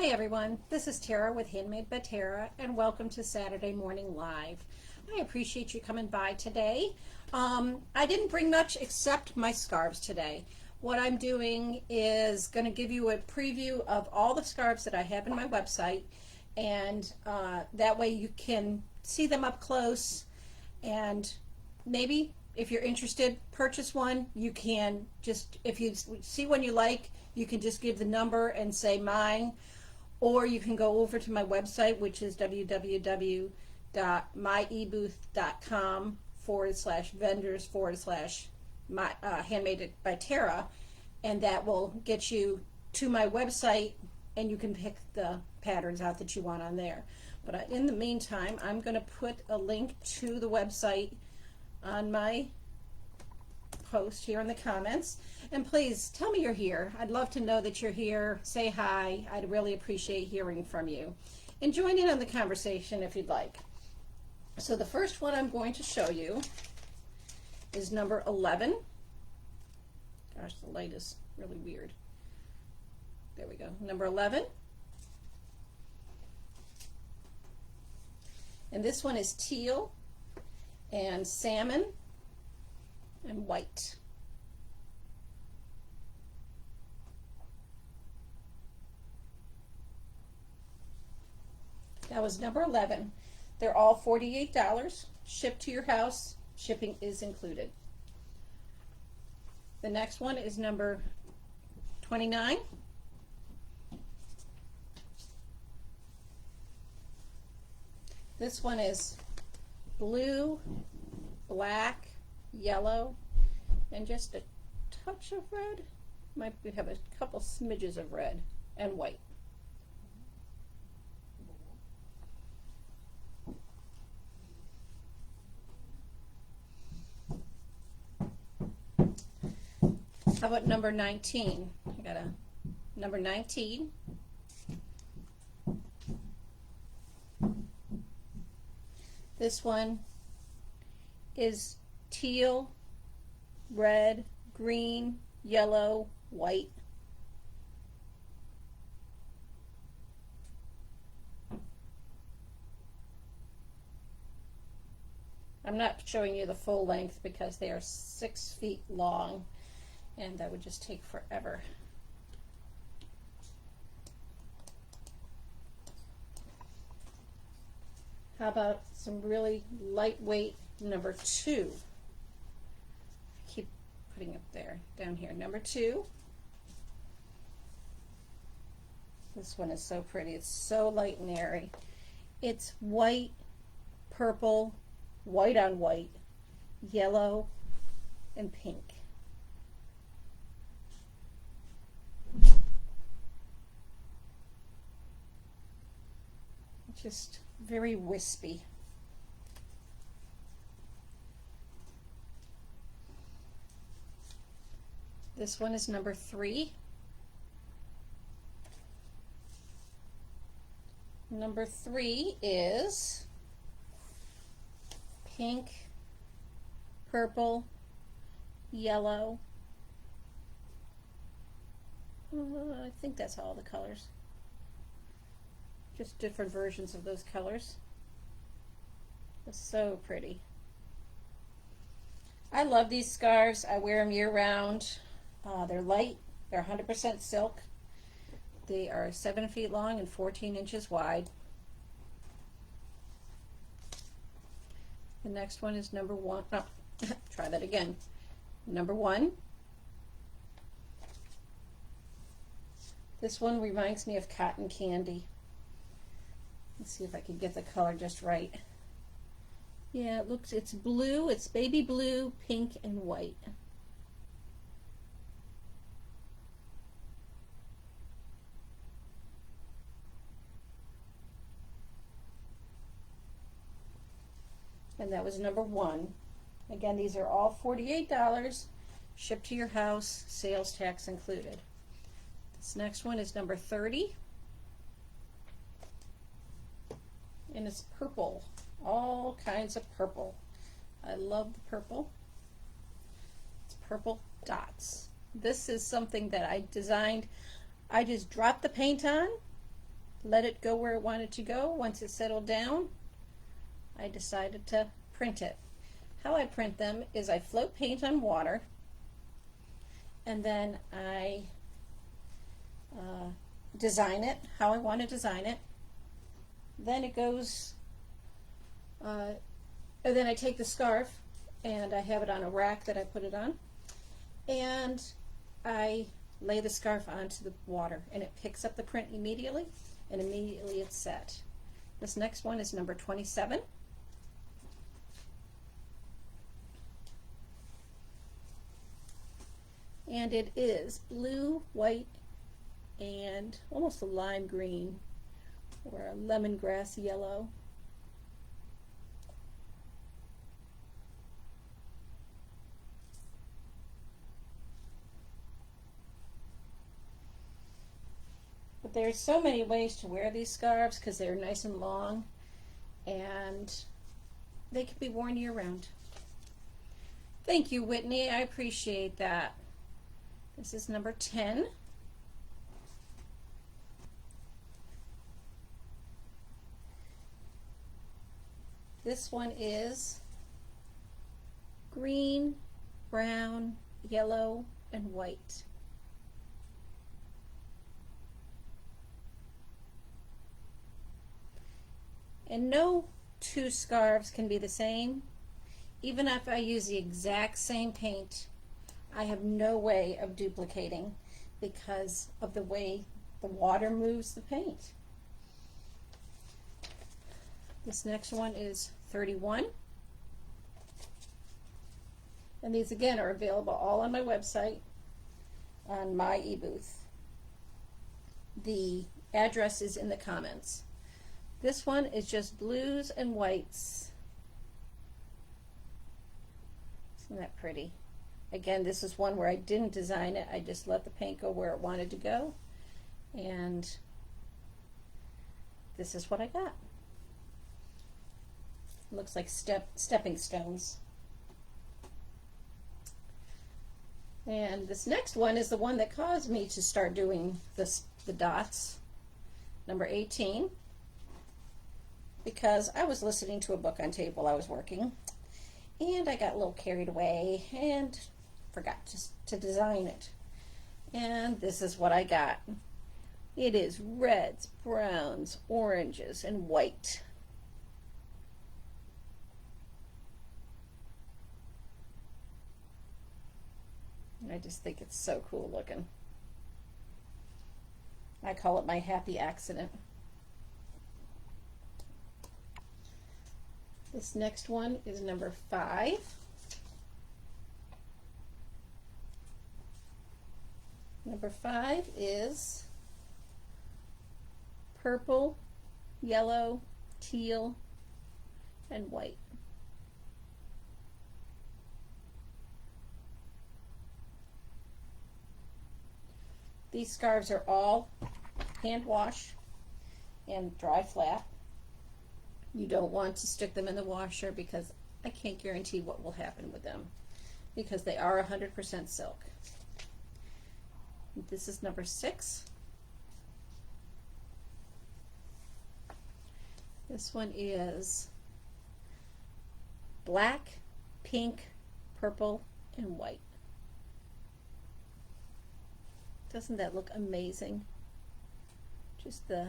Hi everyone, this is Tara with Handmade by Tara, and welcome to Saturday Morning Live. I appreciate you coming by today. I didn't bring much except my scarves today. What I'm doing is going to give you a preview of all the scarves that I have in my website, and that way you can see them up close, and maybe if you're interested, purchase one. You can just, if you see one you like, you can just give the number and say mine, or you can go over to my website, which is www.myebooth.com/vendors/my Handmade by Tera, and that will get you to my website, and you can pick the patterns out that you want on there. But in the meantime, I'm going to put a link to the website on my post here in the comments, and please tell me you're here. I'd love to know that you're here. Say hi. I'd really appreciate hearing from you, and join in on the conversation if you'd like. So the first one I'm going to show you is number 11. Gosh, the light is really weird. There we go. Number 11, and this one is teal and salmon and white. That was number 11. They're all $48, shipped to your house. Shipping is included. The next one is number 29. This one is blue, black, yellow, and just a touch of red. Might have a couple smidges of red and white. How about number 19? I got a number 19. This one is teal, red, green, yellow, white. I'm not showing you the full length because they are 6 feet long, and that would just take forever. How about some really lightweight number 2? Keep putting it there, down here. Number 2. This one is so pretty. It's so light and airy. It's white, purple, white on white, yellow, and pink. Just very wispy. This one is number 3. Number 3 is pink, purple, yellow. I think that's all the colors. Just different versions of those colors. It's so pretty. I love these scarves. I wear them year round. They're light. They're 100% silk. They are 7 feet long and 14 inches wide. The next one is number 1. Oh, try that again. Number 1. This one reminds me of cotton candy. Let's see if I can get the color just right. Yeah, it's blue. It's baby blue, pink, and white. And that was number 1. Again, these are all $48, shipped to your house, sales tax included. This next one is number 30. And it's purple, all kinds of purple. I love the purple. It's purple dots. This is something that I designed. I just dropped the paint on let it go where it wanted to go. Once it settled down, I decided to print it. How I print them is I float paint on water, and then I design it how I want to design it. Then it goes, and then I take the scarf and I have it on a rack that I put it on, and I lay the scarf onto the water, and it picks up the print immediately, and immediately it's set. This next one is number 27. And it is blue, white, and almost a lime green or a lemongrass yellow. But there's so many ways to wear these scarves because they're nice and long, and they can be worn year round. Thank you, Whitney. I appreciate that. This is number 10. This one is green, brown, yellow, and white. And no two scarves can be the same. Even if I use the exact same paint, I have no way of duplicating because of the way the water moves the paint. This next one is 31. And these again are available all on my website on my eBooth. The address is in the comments. This one is just blues and whites. Isn't that pretty? Again, this is one where I didn't design it. I just let the paint go where it wanted to go. And this is what I got. Looks like stepping stones. And this next one is the one that caused me to start doing the dots, number 18, because I was listening to a book on tape while I was working, and I got a little carried away and forgot just to design it. And this is what I got. It is reds, browns, oranges, and white. I just think it's so cool looking. I call it my happy accident. This next one is number 5. Number 5 is purple, yellow, teal, and white. These scarves are all hand wash and dry flat. You don't want to stick them in the washer because I can't guarantee what will happen with them because they are 100% silk. This is number 6. This one is black, pink, purple, and white. Doesn't that look amazing? Just the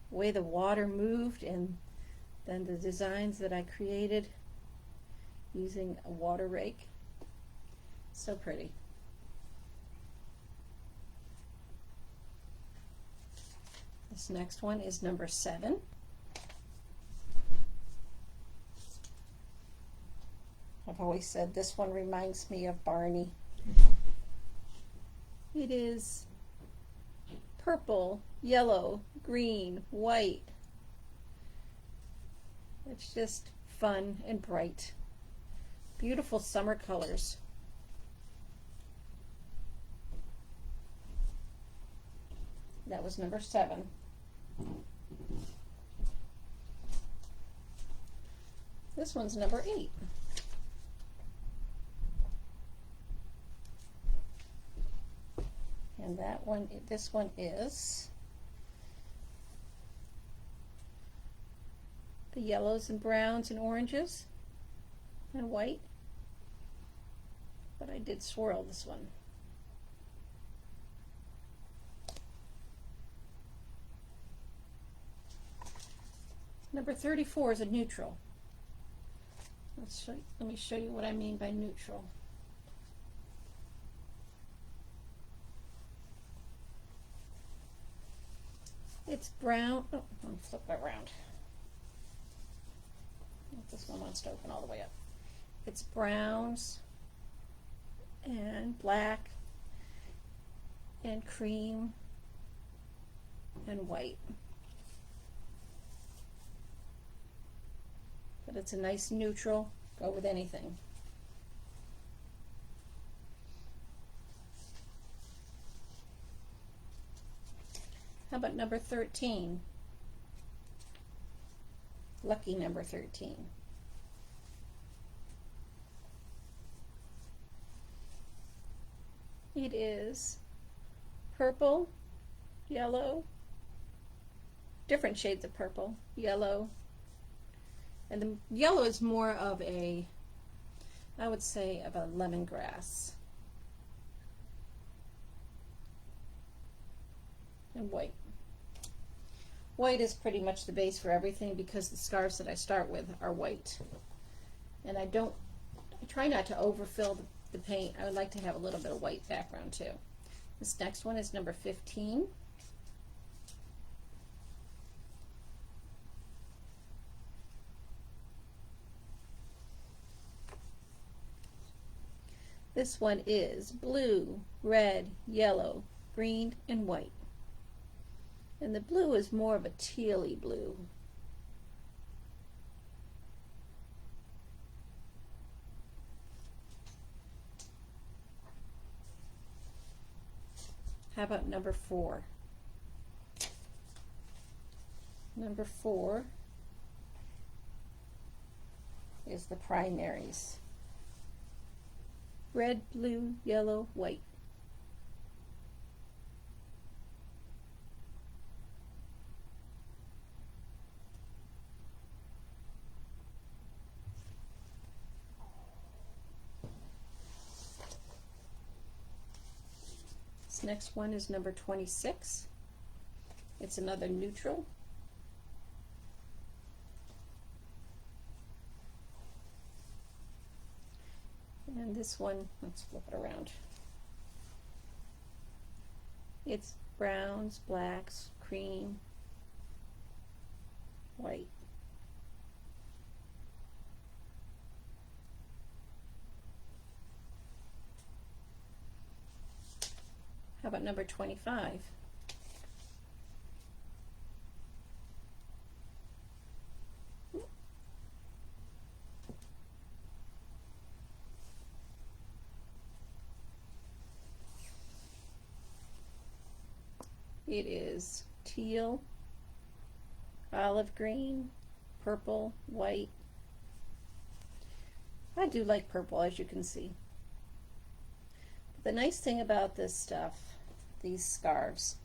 way the water moved and then the designs that I created using a water rake. So pretty. This next one is number 7. I've always said this one reminds me of Barney. It is purple, yellow, green, white. It's just fun and bright. Beautiful summer colors. That was number 7. This one's number 8. And that one, this one is the yellows and browns and oranges and white, but I did swirl this one. Number 34 is a neutral. Let me show you what I mean by neutral. It's brown. Oh, I'm gonna flip it around. This one wants to open all the way up. It's browns and black and cream and white. But it's a nice neutral, go with anything. How about number 13? Lucky number 13. It is purple, yellow, different shades of purple, yellow, and the yellow is more of a, I would say, of a lemongrass, and white. White is pretty much the base for everything because the scarves that I start with are white. And I try not to overfill the paint. I would like to have a little bit of white background too. This next one is number 15. This one is blue, red, yellow, green, and white. And the blue is more of a tealy blue. How about number 4? Number 4 is the primaries. Red, blue, yellow, white. This next one is number 26. It's another neutral. And this one, let's flip it around. It's browns, blacks, cream, white. How about number 25? It is teal, olive green, purple, white. I do like purple, as you can see. The nice thing about this stuff, these scarves,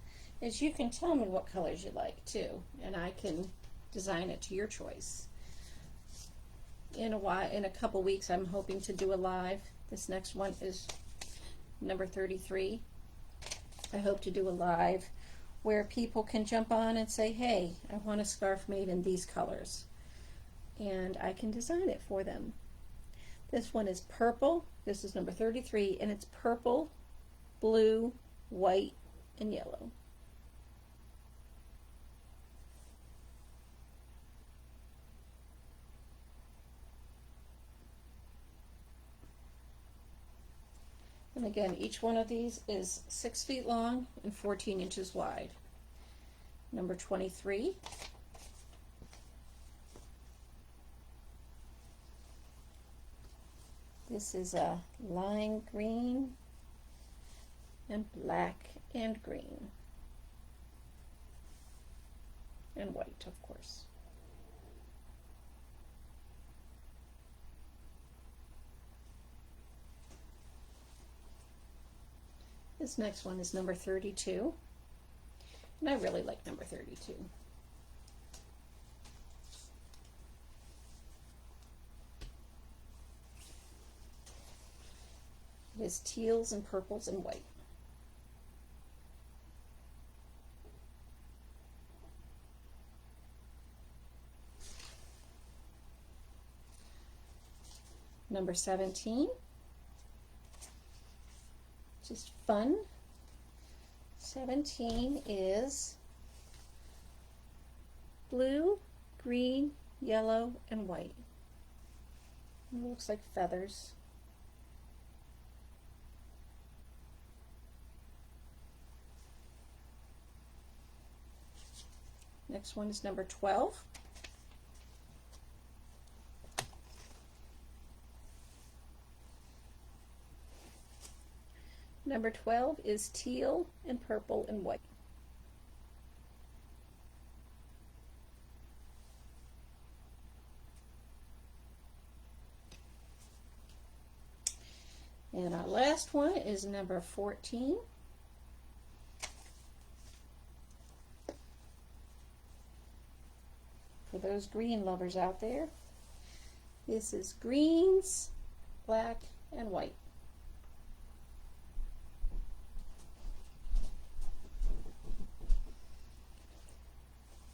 is you can tell me what colors you like too, and I can design it to your choice. In a couple weeks, I'm hoping to do a live. This next one is number 33. I hope to do a live where people can jump on and say, hey, I want a scarf made in these colors, and I can design it for them. This one is purple. This is number 33, and it's purple, blue, white, and yellow. And again, each one of these is 6 feet long and 14 inches wide. Number 23. This is a lime green and black and green and white, of course. This next one is number 32, and I really like number 32. It is teals and purples and white. Number 17, just fun. 17 is blue, green, yellow, and white. It looks like feathers. Next one is number 12. Number 12 is teal and purple and white. And our last one is number 14. For those green lovers out there, this is greens, black, and white.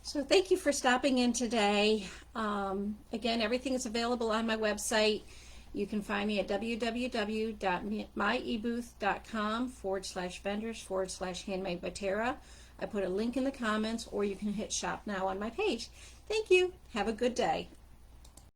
So thank you for stopping in today. Again, everything is available on my website. You can find me at www.myebooth.com/vendors/handmade by Tera. I put a link in the comments, or you can hit shop now on my page. Thank you. Have a good day.